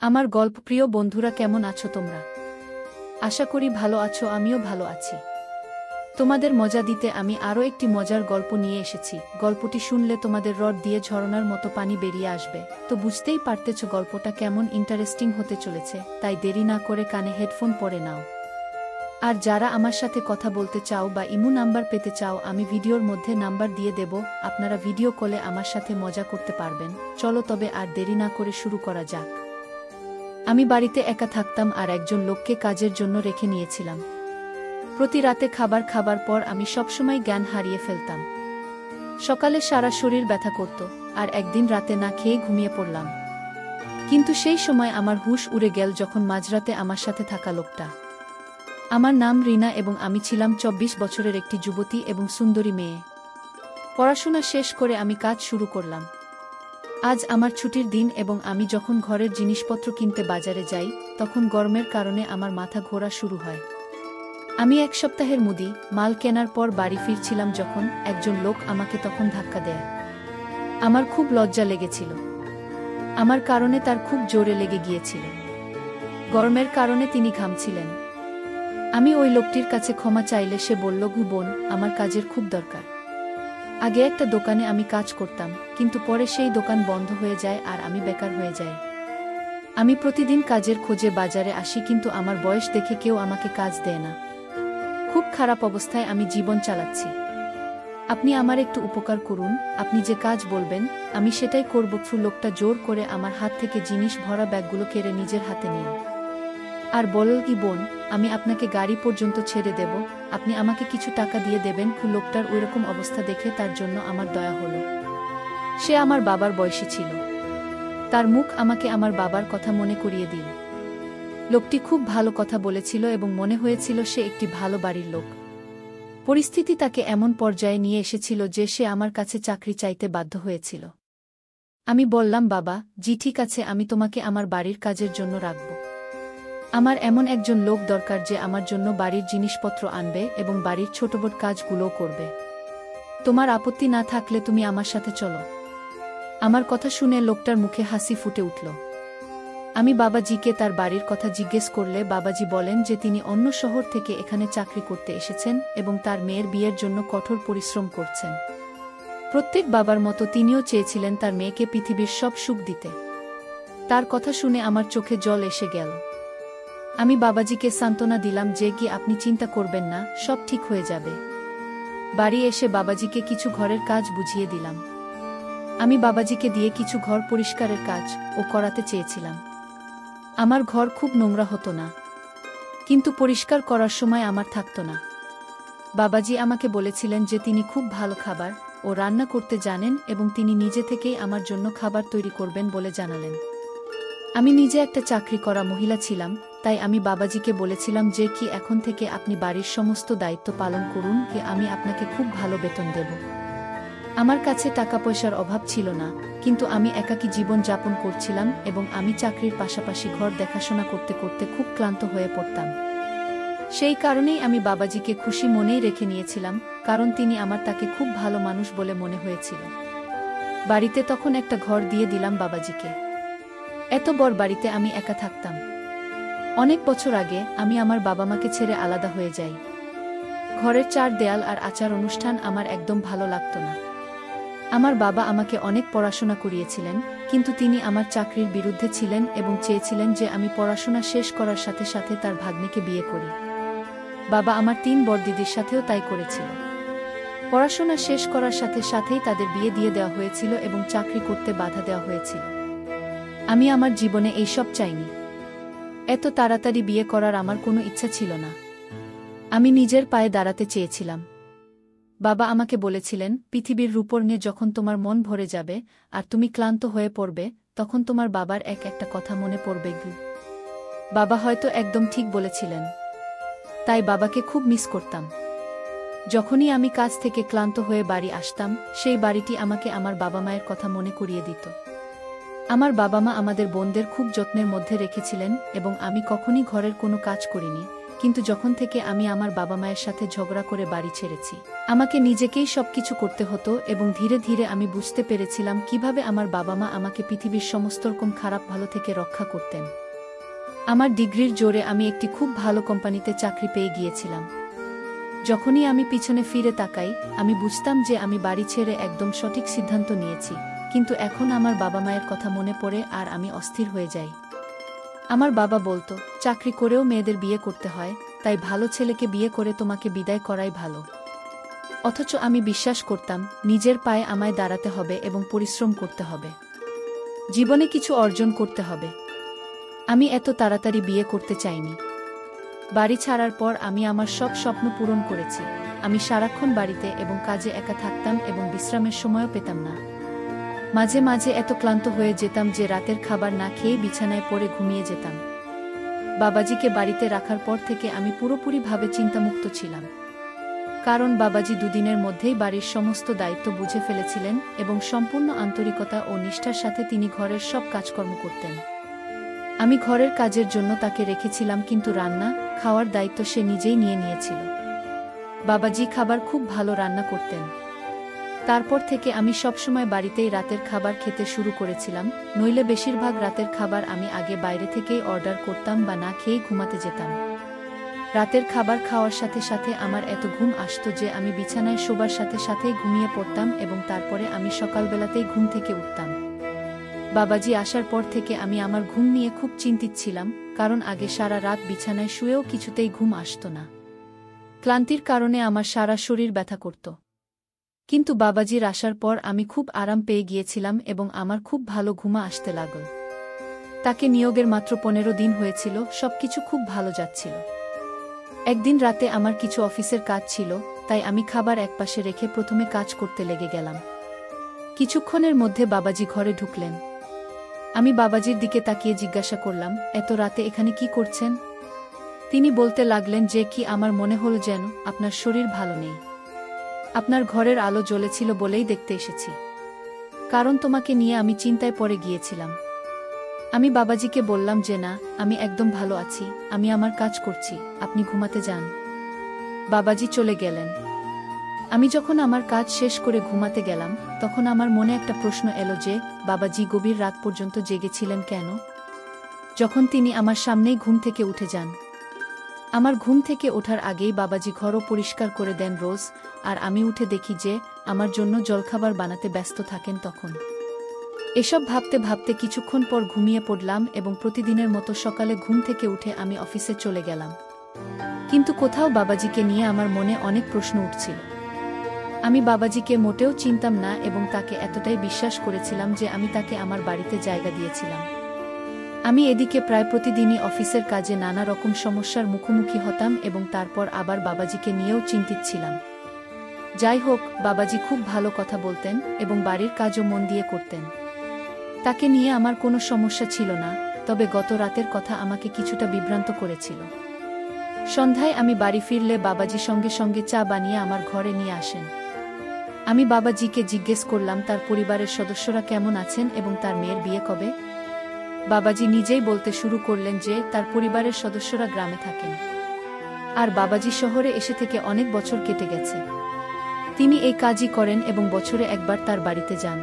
আমার গল্পপ্রিয় বন্ধুরা, কেমন আছো তোমরা? আশা করি ভালো আছো, আমিও ভালো আছি। তোমাদের মজা দিতে আমি আরও একটি মজার গল্প নিয়ে এসেছি। গল্পটি শুনলে তোমাদের রড দিয়ে ঝরনার মতো পানি বেরিয়ে আসবে। তো বুঝতেই পারতেছ গল্পটা কেমন ইন্টারেস্টিং হতে চলেছে, তাই দেরি না করে কানে হেডফোন পরে নাও। আর যারা আমার সাথে কথা বলতে চাও বা ইমো নাম্বার পেতে চাও, আমি ভিডিওর মধ্যে নাম্বার দিয়ে দেব, আপনারা ভিডিও কলে আমার সাথে মজা করতে পারবেন। চলো তবে আর দেরি না করে শুরু করা যাক। আমি বাড়িতে একা থাকতাম আর একজন লোককে কাজের জন্য রেখে নিয়েছিলাম। প্রতি রাতে খাবার পর আমি সবসময় জ্ঞান হারিয়ে ফেলতাম। সকালে সারা শরীর ব্যথা করত, আর একদিন রাতে না খেয়ে ঘুমিয়ে পড়লাম। কিন্তু সেই সময় আমার হুঁশ উড়ে গেল যখন মাঝরাতে আমার সাথে থাকা লোকটা। আমার নাম রিনা এবং আমি ছিলাম 24 বছরের একটি যুবতী এবং সুন্দরী মেয়ে। পড়াশোনা শেষ করে আমি কাজ শুরু করলাম। আজ আমার ছুটির দিন এবং আমি যখন ঘরের জিনিসপত্র কিনতে বাজারে যাই, তখন গরমের কারণে আমার মাথা ঘোরা শুরু হয়। আমি এক সপ্তাহের মুদি মাল কেনার পর বাড়ি ফিরছিলাম যখন একজন লোক আমাকে তখন ধাক্কা দেয়। আমার খুব লজ্জা লেগেছিল। আমার কারণে তার খুব জোরে লেগে গিয়েছিল। গরমের কারণে তিনি ঘামছিলেন। আমি ওই লোকটির কাছে ক্ষমা চাইলে সে বলল, বোন, আমার কাজের খুব দরকার। আগে একটা দোকানে আমি কাজ করতাম, কিন্তু পরে সেই দোকান বন্ধ হয়ে যায় আর আমি বেকার হয়ে যাই। আমি প্রতিদিন কাজের খোঁজে বাজারে আসি, কিন্তু আমার বয়স দেখে কেউ আমাকে কাজ দেয় না। খুব খারাপ অবস্থায় আমি জীবন চালাচ্ছি। আপনি আমার একটু উপকার করুন, আপনি যে কাজ বলবেন আমি সেটাই করব। লোকটা জোর করে আমার হাত থেকে জিনিস ভরা ব্যাগগুলো কেড়ে নিজের হাতে নিল আর বলল, বোন, আমি আপনাকে গাড়ি পর্যন্ত ছেড়ে দেব, আপনি আমাকে কিছু টাকা দিয়ে দেবেন। লোকটার ওইরকম অবস্থা দেখে তার জন্য আমার দয়া হলো। সে আমার বাবার বয়সী ছিল। তার মুখ আমাকে আমার বাবার কথা মনে করিয়ে দিল। লোকটি খুব ভালো কথা বলেছিল এবং মনে হয়েছিল সে একটি ভালো বাড়ির লোক। পরিস্থিতি তাকে এমন পর্যায়ে নিয়ে এসেছিল যে সে আমার কাছে চাকরি চাইতে বাধ্য হয়েছিল। আমি বললাম, বাবা জি ঠিক আছে, আমি তোমাকে আমার বাড়ির কাজের জন্য রাখব। আমার এমন একজন লোক দরকার যে আমার জন্য বাড়ির জিনিসপত্র আনবে এবং বাড়ির ছোটবড় কাজগুলোও করবে। তোমার আপত্তি না থাকলে তুমি আমার সাথে চলো। আমার কথা শুনে লোকটার মুখে হাসি ফুটে উঠল। আমি বাবাজিকে তার বাড়ির কথা জিজ্ঞেস করলে বাবাজি বলেন যে তিনি অন্য শহর থেকে এখানে চাকরি করতে এসেছেন এবং তার মেয়ের বিয়ের জন্য কঠোর পরিশ্রম করছেন। প্রত্যেক বাবার মতো তিনিও চেয়েছিলেন তার মেয়েকে পৃথিবীর সব সুখ দিতে। তার কথা শুনে আমার চোখে জল এসে গেল। আমি বাবাজিকে সান্ত্বনা দিলাম যে কি আপনি চিন্তা করবেন না, সব ঠিক হয়ে যাবে। বাড়ি এসে বাবাজিকে কিছু ঘরের কাজ বুঝিয়ে দিলাম। আমি বাবাজিকে দিয়ে কিছু ঘর পরিষ্কারের কাজ ও করাতে চেয়েছিলাম। আমার ঘর খুব নোংরা হতো না, কিন্তু পরিষ্কার করার সময় আমার থাকতো না। বাবাজি আমাকে বলেছিলেন যে তিনি খুব ভালো খাবার ও রান্না করতে জানেন এবং তিনি নিজে থেকেই আমার জন্য খাবার তৈরি করবেন বলে জানালেন। আমি নিজে একটা চাকরি করা মহিলা ছিলাম, তাই আমি বাবাজিকে বলেছিলাম যে কি এখন থেকে আপনি বাড়ির সমস্ত দায়িত্ব পালন করুন, কি আমি আপনাকে খুব ভালো বেতন দেব। আমার কাছে টাকা পয়সার অভাব ছিল না, কিন্তু আমি একাকী জীবন যাপন করছিলাম এবং আমি চাকরির পাশাপাশি ঘর দেখাশোনা করতে করতে খুব ক্লান্ত হয়ে পড়তাম। সেই কারণেই আমি বাবাজিকে খুশি মনেই রেখে নিয়েছিলাম, কারণ তিনি আমার তাকে খুব ভালো মানুষ বলে মনে হয়েছিল। বাড়িতে তখন একটা ঘর দিয়ে দিলাম বাবাজিকে। এত বড় বাড়িতে আমি একা থাকতাম। অনেক বছর আগে আমি আমার বাবা মাকে ছেড়ে আলাদা হয়ে যাই। ঘরের চার দেয়াল আর আচার অনুষ্ঠান আমার একদম ভালো লাগতো না। আমার বাবা আমাকে অনেক পড়াশোনা করিয়েছিলেন, কিন্তু তিনি আমার চাকরির বিরুদ্ধে ছিলেন এবং চেয়েছিলেন যে আমি পড়াশোনা শেষ করার সাথে সাথে তার ভাগ্নিকে বিয়ে করি। বাবা আমার 3 বড় দিদির সাথেও তাই করেছিল। পড়াশোনা শেষ করার সাথে সাথেই তাদের বিয়ে দিয়ে দেওয়া হয়েছিল এবং চাকরি করতে বাধা দেওয়া হয়েছিল। আমি আমার জীবনে এইসব চাইনি। এত তাড়াতাড়ি বিয়ে করার আমার কোনো ইচ্ছা ছিল না। আমি নিজের পায়ে দাঁড়াতে চেয়েছিলাম। বাবা আমাকে বলেছিলেন, পৃথিবীর রূপর নিয়ে যখন তোমার মন ভরে যাবে আর তুমি ক্লান্ত হয়ে পড়বে, তখন তোমার বাবার একটা কথা মনে পড়বে। বাবা হয়তো একদম ঠিক বলেছিলেন। তাই বাবাকে খুব মিস করতাম। যখনই আমি কাজ থেকে ক্লান্ত হয়ে বাড়ি আসতাম, সেই বাড়িটি আমাকে আমার বাবা মায়ের কথা মনে করিয়ে দিত। আমার বাবা মা আমাদের বোনদের খুব যত্নের মধ্যে রেখেছিলেন এবং আমি কখনই ঘরের কোনো কাজ করিনি, কিন্তু যখন থেকে আমি আমার বাবা মায়ের সাথে ঝগড়া করে বাড়ি ছেড়েছি, আমাকে নিজেকেই সবকিছু করতে হতো এবং ধীরে ধীরে আমি বুঝতে পেরেছিলাম কিভাবে আমার বাবা মা আমাকে পৃথিবীর সমস্ত রকম খারাপ ভালো থেকে রক্ষা করতেন। আমার ডিগ্রির জোরে আমি একটি খুব ভালো কোম্পানিতে চাকরি পেয়ে গিয়েছিলাম। যখনই আমি পিছনে ফিরে তাকাই, আমি বুঝতাম যে আমি বাড়ি ছেড়ে একদম সঠিক সিদ্ধান্ত নিয়েছি, কিন্তু এখন আমার বাবা মায়ের কথা মনে পড়ে আর আমি অস্থির হয়ে যাই। আমার বাবা বলতো, চাকরি করেও মেয়েদের বিয়ে করতে হয়, তাই ভালো ছেলেকে বিয়ে করে তোমাকে বিদায় করাই ভালো। অথচ আমি বিশ্বাস করতাম, নিজের পায়ে আমায় দাঁড়াতে হবে এবং পরিশ্রম করতে হবে, জীবনে কিছু অর্জন করতে হবে। আমি এত তাড়াতাড়ি বিয়ে করতে চাইনি। বাড়ি ছাড়ার পর আমি আমার সব স্বপ্ন পূরণ করেছি। আমি সারাক্ষণ বাড়িতে এবং কাজে একা থাকতাম এবং বিশ্রামের সময়ও পেতাম না। মাঝে মাঝে এত ক্লান্ত হয়ে যেতাম যে রাতের খাবার না খেয়ে বিছানায় পড়ে ঘুমিয়ে যেতাম। বাবাজিকে বাড়িতে রাখার পর থেকে আমি পুরোপুরিভাবে চিন্তামুক্ত ছিলাম, কারণ বাবাজি দুদিনের মধ্যেই বাড়ির সমস্ত দায়িত্ব বুঝে ফেলেছিলেন এবং সম্পূর্ণ আন্তরিকতা ও নিষ্ঠার সাথে তিনি ঘরের সব কাজকর্ম করতেন। আমি ঘরের কাজের জন্য তাকে রেখেছিলাম, কিন্তু রান্না খাওয়ার দায়িত্ব সে নিজেই নিয়ে নিয়েছিল। বাবাজি খাবার খুব ভালো রান্না করতেন। তারপর থেকে আমি সবসময় বাড়িতেই রাতের খাবার খেতে শুরু করেছিলাম, নইলে বেশিরভাগ রাতের খাবার আমি আগে বাইরে থেকেই অর্ডার করতাম বা না খেয়েই ঘুমাতে যেতাম। রাতের খাবার খাওয়ার সাথে সাথে আমার এত ঘুম আসতো যে আমি বিছানায় শোবার সাথে সাথেই ঘুমিয়ে পড়তাম এবং তারপরে আমি সকালবেলাতেই ঘুম থেকে উঠতাম। বাবাজি আসার পর থেকে আমি আমার ঘুম নিয়ে খুব চিন্তিত ছিলাম, কারণ আগে সারা রাত বিছানায় শুয়েও কিছুতেই ঘুম আসতো না। ক্লান্তির কারণে আমার সারা শরীর ব্যথা করত। কিন্তু বাবাজির আসার পর আমি খুব আরাম পেয়ে গিয়েছিলাম এবং আমার খুব ভালো ঘুমা আসতে লাগল। তাকে নিয়োগের মাত্র 15 দিন হয়েছিল, সবকিছু খুব ভালো যাচ্ছিল। একদিন রাতে আমার কিছু অফিসের কাজ ছিল, তাই আমি খাবার একপাশে রেখে প্রথমে কাজ করতে লেগে গেলাম। কিছুক্ষণের মধ্যে বাবাজি ঘরে ঢুকলেন। আমি বাবাজির দিকে তাকিয়ে জিজ্ঞাসা করলাম, এত রাতে এখানে কি করছেন? তিনি বলতে লাগলেন যে কি আমার মনে হল যেন আপনার শরীর ভালো নেই। আপনার ঘরের আলো জ্বলেছিল বলেই দেখতে এসেছি, কারণ তোমাকে নিয়ে আমি চিন্তায় পড়ে গিয়েছিলাম। আমি বাবাজিকে বললাম যে না, আমি একদম ভালো আছি, আমি আমার কাজ করছি, আপনি ঘুমাতে যান। বাবাজি চলে গেলেন। আমি যখন আমার কাজ শেষ করে ঘুমাতে গেলাম, তখন আমার মনে একটা প্রশ্ন এলো যে বাবাজি গভীর রাত পর্যন্ত জেগেছিলেন কেন, যখন তিনি আমার সামনেই ঘুম থেকে উঠে যান। আমার ঘুম থেকে ওঠার আগেই বাবাজি ঘরও পরিষ্কার করে দেন রোজ, আর আমি উঠে দেখি যে আমার জন্য জলখাবার বানাতে ব্যস্ত থাকেন তখন। এসব ভাবতে ভাবতে কিছুক্ষণ পর ঘুমিয়ে পড়লাম এবং প্রতিদিনের মতো সকালে ঘুম থেকে উঠে আমি অফিসে চলে গেলাম। কিন্তু কোথাও বাবাজিকে নিয়ে আমার মনে অনেক প্রশ্ন উঠছিল। আমি বাবাজিকে মোটেও চিনতাম না এবং তাকে এতটাই বিশ্বাস করেছিলাম যে আমি তাকে আমার বাড়িতে জায়গা দিয়েছিলাম। আমি এদিকে প্রায় প্রতিদিনই অফিসের কাজে নানা রকম সমস্যার মুখোমুখি হতাম এবং তারপর আবার বাবাজিকে নিয়েও চিন্তিত ছিলাম। যাই হোক, বাবাজি খুব ভালো কথা বলতেন এবং বাড়ির কাজও মন দিয়ে করতেন। তাকে নিয়ে আমার কোনো সমস্যা ছিল না, তবে গত রাতের কথা আমাকে কিছুটা বিভ্রান্ত করেছিল। সন্ধ্যায় আমি বাড়ি ফিরলে বাবাজি সঙ্গে সঙ্গে চা বানিয়ে আমার ঘরে নিয়ে আসেন। আমি বাবাজিকে জিজ্ঞেস করলাম তার পরিবারের সদস্যরা কেমন আছেন এবং তার মেয়ের বিয়ে কবে। বাবাজি নিজেই বলতে শুরু করলেন যে তার পরিবারের সদস্যরা গ্রামে থাকেন, আর বাবাজি শহরে এসে থেকে অনেক বছর কেটে গেছে। তিনি এই কাজই করেন এবং বছরে একবার তার বাড়িতে যান।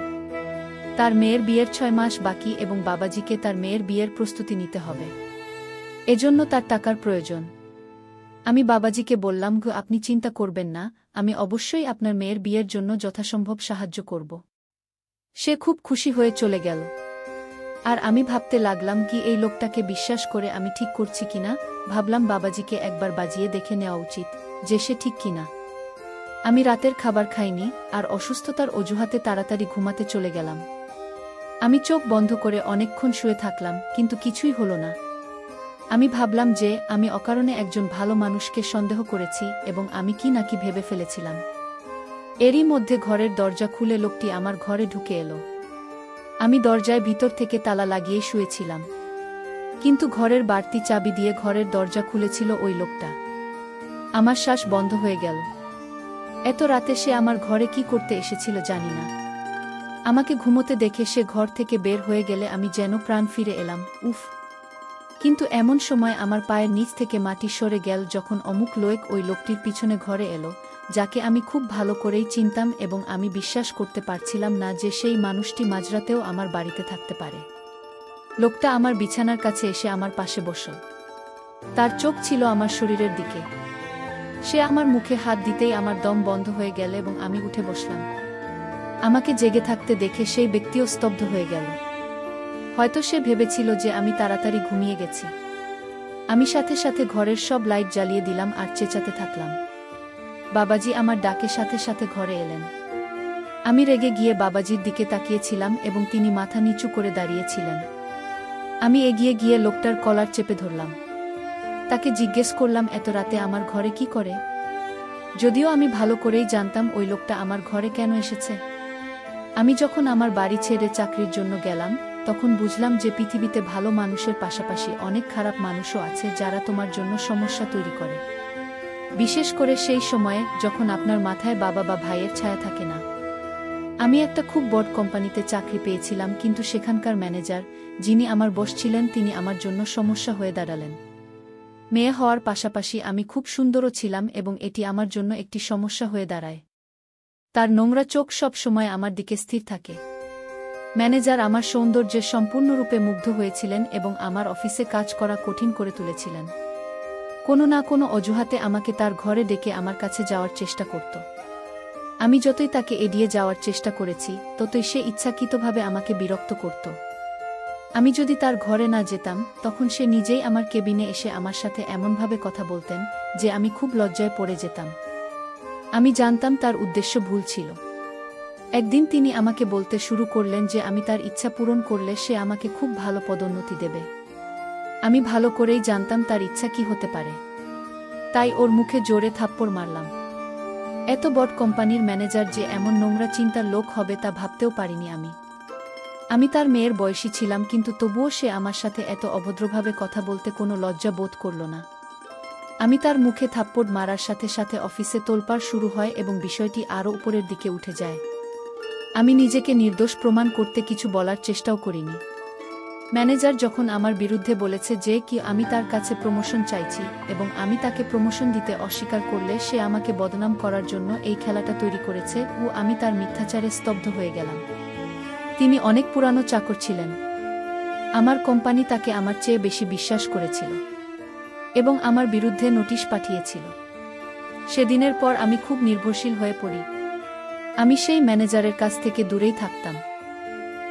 তার মেয়ের বিয়ের 6 মাস বাকি এবং বাবাজিকে তার মেয়ের বিয়ের প্রস্তুতি নিতে হবে, এজন্য তার টাকার প্রয়োজন। আমি বাবাজিকে বললাম, আপনি চিন্তা করবেন না, আমি অবশ্যই আপনার মেয়ের বিয়ের জন্য যথাসম্ভব সাহায্য করব। সে খুব খুশি হয়ে চলে গেল। আর আমি ভাবতে লাগলাম কি এই লোকটাকে বিশ্বাস করে আমি ঠিক করছি কিনা। ভাবলাম বাবাজিকে একবার বাজিয়ে দেখে নেওয়া উচিত যে সে ঠিক কিনা। আমি রাতের খাবার খাইনি আর অসুস্থতার অজুহাতে তাড়াতাড়ি ঘুমাতে চলে গেলাম। আমি চোখ বন্ধ করে অনেকক্ষণ শুয়ে থাকলাম, কিন্তু কিছুই হলো না। আমি ভাবলাম যে আমি অকারণে একজন ভালো মানুষকে সন্দেহ করেছি এবং আমি কি নাকি ভেবে ফেলেছিলাম। এরই মধ্যে ঘরের দরজা খুলে লোকটি আমার ঘরে ঢুকে এলো। আমি দরজায় ভিতর থেকে তালা লাগিয়ে শুয়েছিলাম, কিন্তু ঘরের বাড়তি চাবি দিয়ে ঘরের দরজা খুলেছিল ওই লোকটা। আমার শ্বাস বন্ধ হয়ে গেল। এত রাতে সে আমার ঘরে কি করতে এসেছিল জানি না। আমাকে ঘুমোতে দেখে সে ঘর থেকে বের হয়ে গেলে আমি যেন প্রাণ ফিরে এলাম। উফ, কিন্তু এমন সময় আমার পায়ের নিচ থেকে মাটি সরে গেল যখন অমুক লোক ওই লোকটির পিছনে ঘরে এলো, যাকে আমি খুব ভালো করেই চিনতাম, এবং আমি বিশ্বাস করতে পারছিলাম না যে সেই মানুষটি মাঝরাতেও আমার বাড়িতে থাকতে পারে। লোকটা আমার বিছানার কাছে এসে আমার পাশে বসল। তার চোখ ছিল আমার শরীরের দিকে। সে আমার মুখে হাত দিতেই আমার দম বন্ধ হয়ে গেল এবং আমি উঠে বসলাম। আমাকে জেগে থাকতে দেখে সেই ব্যক্তিও স্তব্ধ হয়ে গেল। হয়তো সে ভেবেছিল যে আমি তাড়াতাড়ি ঘুমিয়ে গেছি। আমি সাথে সাথে ঘরের সব লাইট জ্বালিয়ে দিলাম আর চেঁচাতে থাকলাম। বাবাজি আমার ডাকে সাথে সাথে ঘরে এলেন। আমি রেগে গিয়ে বাবাজির দিকে তাকিয়েছিলাম এবং তিনি মাথা নিচু করে দাঁড়িয়েছিলেন। আমি এগিয়ে গিয়ে লোকটার কলার চেপে ধরলাম। তাকে জিজ্ঞেস করলাম, এত রাতে আমার ঘরে কি করে? যদিও আমি ভালো করেই জানতাম ওই লোকটা আমার ঘরে কেন এসেছে। আমি যখন আমার বাড়ি ছেড়ে চাকরির জন্য গেলাম, তখন বুঝলাম যে পৃথিবীতে ভালো মানুষের পাশাপাশি অনেক খারাপ মানুষও আছে যারা তোমার জন্য সমস্যা তৈরি করে, বিশেষ করে সেই সময়ে যখন আপনার মাথায় বাবা বা ভাইয়ের ছায়া থাকে না। আমি একটা খুব বড় কোম্পানিতে চাকরি পেয়েছিলাম, কিন্তু সেখানকার ম্যানেজার, যিনি আমার বস ছিলেন, তিনি আমার জন্য সমস্যা হয়ে দাঁড়ালেন। মেয়ে হওয়ার পাশাপাশি আমি খুব সুন্দরও ছিলাম এবং এটি আমার জন্য একটি সমস্যা হয়ে দাঁড়ায়। তার নোংরা চোখ সব সময় আমার দিকে স্থির থাকে। ম্যানেজার আমার সৌন্দর্যে সম্পূর্ণরূপে মুগ্ধ হয়েছিলেন এবং আমার অফিসে কাজ করা কঠিন করে তুলেছিলেন। কোনো না কোনো অজুহাতে আমাকে তার ঘরে ডেকে আমার কাছে যাওয়ার চেষ্টা করত। আমি যতই তাকে এড়িয়ে যাওয়ার চেষ্টা করেছি, ততই সে ইচ্ছাকৃতভাবে আমাকে বিরক্ত করত। আমি যদি তার ঘরে না যেতাম, তখন সে নিজেই আমার কেবিনে এসে আমার সাথে এমনভাবে কথা বলতেন যে আমি খুব লজ্জায় পড়ে যেতাম। আমি জানতাম তার উদ্দেশ্য ভুল ছিল। একদিন তিনি আমাকে বলতে শুরু করলেন যে আমি তার ইচ্ছা পূরণ করলে সে আমাকে খুব ভালো পদোন্নতি দেবে। আমি ভালো করেই জানতাম তার ইচ্ছা কি হতে পারে, তাই ওর মুখে জোরে থাপ্পড় মারলাম। এত বড় কোম্পানির ম্যানেজার যে এমন নোংরা চিন্তার লোক হবে তা ভাবতেও পারিনি আমি তার মেয়ের বয়সী ছিলাম, কিন্তু তবুও সে আমার সাথে এত অভদ্রভাবে কথা বলতে কোনো লজ্জা বোধ করল না। আমি তার মুখে থাপ্পড় মারার সাথে সাথে অফিসে তোলপাড় শুরু হয় এবং বিষয়টি আরও উপরের দিকে উঠে যায়। আমি নিজেকে নির্দোষ প্রমাণ করতে কিছু বলার চেষ্টাও করিনি। ম্যানেজার যখন আমার বিরুদ্ধে বলেছে যে কি আমি তার কাছে প্রমোশন চাইছি এবং আমি তাকে প্রমোশন দিতে অস্বীকার করলে সে আমাকে বদনাম করার জন্য এই খেলাটা তৈরি করেছে, ও আমি তার মিথ্যাচারে স্তব্ধ হয়ে গেলাম। তিনি অনেক পুরানো চাকর ছিলেন। আমার কোম্পানি তাকে আমার চেয়ে বেশি বিশ্বাস করেছিল এবং আমার বিরুদ্ধে নোটিশ পাঠিয়েছিল। সেদিনের পর আমি খুব নির্ভরশীল হয়ে পড়ি। আমি সেই ম্যানেজারের কাছ থেকে দূরেই থাকতাম।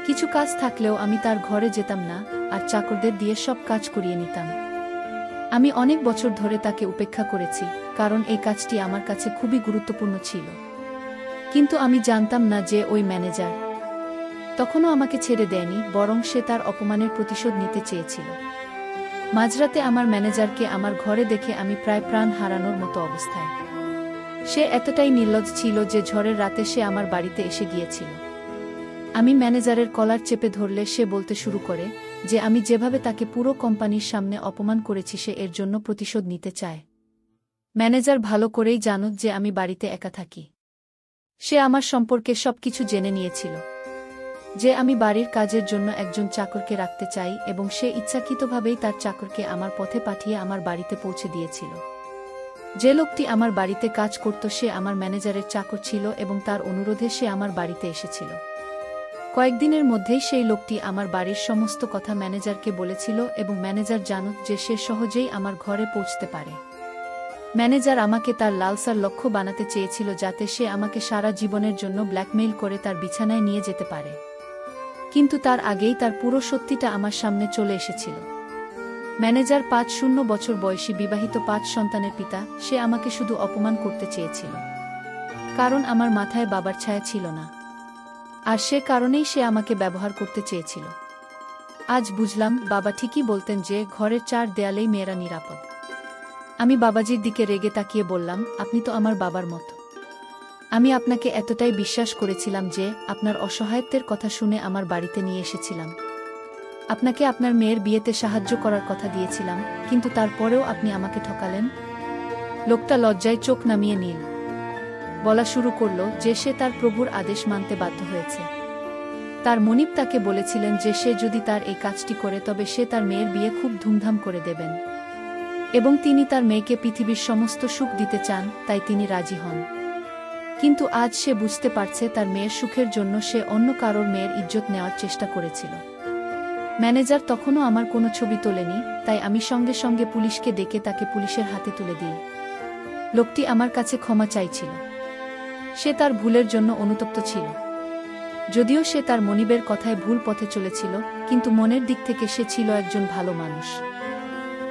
কিছু কাজ থাকলেও আমি তার ঘরে যেতাম না আর চাকরদের দিয়ে সব কাজ করিয়ে নিতাম। আমি অনেক বছর ধরে তাকে উপেক্ষা করেছি, কারণ এই কাজটি আমার কাছে খুবই গুরুত্বপূর্ণ ছিল। কিন্তু আমি জানতাম না যে ওই ম্যানেজার তখনও আমাকে ছেড়ে দেয়নি, বরং সে তার অপমানের প্রতিশোধ নিতে চেয়েছিল। মাঝরাতে আমার ম্যানেজারকে আমার ঘরে দেখে আমি প্রায় প্রাণ হারানোর মতো অবস্থায়। সে এতটাই নির্লজ্জ ছিল যে ঝড়ের রাতে সে আমার বাড়িতে এসে গিয়েছিল। আমি ম্যানেজারের কলার চেপে ধরলে সে বলতে শুরু করে যে আমি যেভাবে তাকে পুরো কোম্পানির সামনে অপমান করেছি সে এর জন্য প্রতিশোধ নিতে চায়। ম্যানেজার ভালো করেই জানত যে আমি বাড়িতে একা থাকি। সে আমার সম্পর্কে সবকিছু জেনে নিয়েছিল, যে আমি বাড়ির কাজের জন্য একজন চাকরকে রাখতে চাই, এবং সে ইচ্ছাকৃতভাবেই তার চাকরকে আমার পথে পাঠিয়ে আমার বাড়িতে পৌঁছে দিয়েছিল। যে লোকটি আমার বাড়িতে কাজ করত সে আমার ম্যানেজারের চাকর ছিল এবং তার অনুরোধে সে আমার বাড়িতে এসেছিল। কয়েকদিনের মধ্যেই সেই লোকটি আমার বাড়ির সমস্ত কথা ম্যানেজারকে বলেছিল এবং ম্যানেজার জানত যে সে সহজেই আমার ঘরে পৌঁছতে পারে। ম্যানেজার আমাকে তার লালসার লক্ষ্য বানাতে চেয়েছিল যাতে সে আমাকে সারা জীবনের জন্য ব্ল্যাকমেইল করে তার বিছানায় নিয়ে যেতে পারে। কিন্তু তার আগেই তার পুরো সত্যিটা আমার সামনে চলে এসেছিল। ম্যানেজার ৫০ বছর বয়সী, বিবাহিত, ৫ সন্তানের পিতা। সে আমাকে শুধু অপমান করতে চেয়েছিল, কারণ আমার মাথায় বাবার ছায়া ছিল না, আর সে কারণেই সে আমাকে ব্যবহার করতে চেয়েছিল। আজ বুঝলাম, বাবা ঠিকই বলতেন যে ঘরের ৪ দেয়ালেই মেয়েরা নিরাপদ। আমি বাবাজির দিকে রেগে তাকিয়ে বললাম, আপনি তো আমার বাবার মতো। আমি আপনাকে এতটাই বিশ্বাস করেছিলাম যে আপনার অসহায়ত্বের কথা শুনে আমার বাড়িতে নিয়ে এসেছিলাম। আপনাকে আপনার মেয়ের বিয়েতে সাহায্য করার কথা দিয়েছিলাম, কিন্তু তারপরেও আপনি আমাকে ঠকালেন। লোকটা লজ্জায় চোখ নামিয়ে নিল। বলা শুরু করল যে সে তার প্রভুর আদেশ মানতে বাধ্য হয়েছে। তার মনিব তাকে বলেছিলেন যে সে যদি তার এই কাজটি করে তবে সে তার মেয়ের বিয়ে খুব ধুমধাম করে দেবেন এবং তিনি তার মেয়েকে পৃথিবীর সমস্ত সুখ দিতে চান, তাই তিনি রাজি হন। কিন্তু আজ সে বুঝতে পারছে তার মেয়ের সুখের জন্য সে অন্য কারোর মেয়ের ইজ্জত নেওয়ার চেষ্টা করেছিল। ম্যানেজার তখনও আমার কোনো ছবি তোলেনি, তাই আমি সঙ্গে সঙ্গে পুলিশকে ডেকে তাকে পুলিশের হাতে তুলে দিই। লোকটি আমার কাছে ক্ষমা চাইছিল। সে তার ভুলের জন্য অনুতপ্ত ছিল। যদিও সে তার মনিবের কথায় ভুল পথে চলেছিল, কিন্তু মনের দিক থেকে সে ছিল একজন ভালো মানুষ।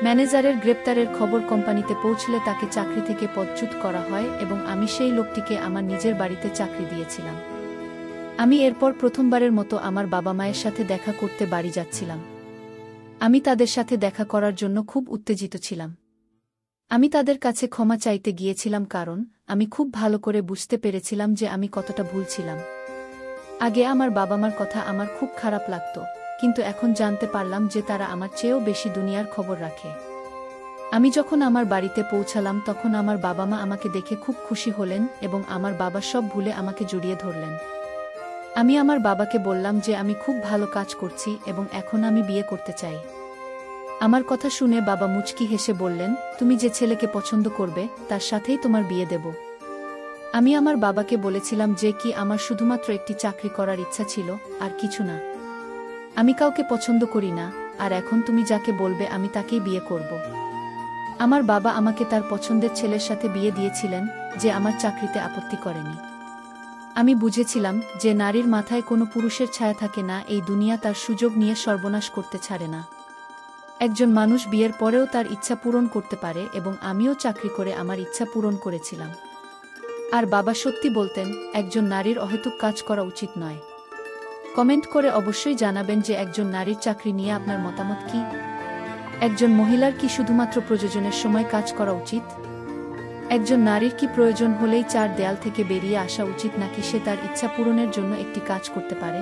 ম্যানেজারের গ্রেপ্তারের খবর কোম্পানিতে পৌঁছলে তাকে চাকরি থেকে পদচ্যুত করা হয় এবং আমি সেই লোকটিকে আমার নিজের বাড়িতে চাকরি দিয়েছিলাম। আমি এরপর প্রথমবারের মতো আমার বাবা মায়ের সাথে দেখা করতে বাড়ি যাচ্ছিলাম। আমি তাদের সাথে দেখা করার জন্য খুব উত্তেজিত ছিলাম। আমি তাদের কাছে ক্ষমা চাইতে গিয়েছিলাম কারণ আমি খুব ভালো করে বুঝতে পেরেছিলাম যে আমি কতটা ভুল ছিলাম। আগে আমার বাবা মার কথা আমার খুব খারাপ লাগত, কিন্তু এখন জানতে পারলাম যে তারা আমার চেয়েও বেশি দুনিয়ার খবর রাখে। আমি যখন আমার বাড়িতে পৌঁছালাম তখন আমার বাবা মা আমাকে দেখে খুব খুশি হলেন এবং আমার বাবা সব ভুলে আমাকে জড়িয়ে ধরলেন। আমি আমার বাবাকে বললাম যে আমি খুব ভালো কাজ করছি এবং এখন আমি বিয়ে করতে চাই। আমার কথা শুনে বাবা মুচকি হেসে বললেন, তুমি যে ছেলেকে পছন্দ করবে তার সাথেই তোমার বিয়ে দেব। আমি আমার বাবাকে বলেছিলাম যে কি আমার শুধুমাত্র একটি চাকরি করার ইচ্ছা ছিল, আর কিছু না। আমি কাউকে পছন্দ করি না, আর এখন তুমি যাকে বলবে আমি তাকেই বিয়ে করব। আমার বাবা আমাকে তার পছন্দের ছেলের সাথে বিয়ে দিয়েছিলেন, যে আমার চাকরিতে আপত্তি করেনি। আমি বুঝেছিলাম যে নারীর মাথায় কোনো পুরুষের ছায়া থাকে না, এই দুনিয়া তার সুযোগ নিয়ে সর্বনাশ করতে ছাড়ে না। একজন মানুষ বিয়ের পরেও তার ইচ্ছা পূরণ করতে পারে এবং আমিও চাকরি করে আমার ইচ্ছা পূরণ করেছিলাম। আর বাবা সত্যি বলতেন, একজন নারীর অহেতুক কাজ করা উচিত নয়। কমেন্ট করে অবশ্যই জানাবেন যে একজন নারীর চাকরি নিয়ে আপনার মতামত কি। একজন মহিলার কি শুধুমাত্র প্রয়োজনের সময় কাজ করা উচিত? একজন নারীর কি প্রয়োজন হলেই চার দেয়াল থেকে বেরিয়ে আসা উচিত, নাকি সে তার ইচ্ছা পূরণের জন্য একটি কাজ করতে পারে?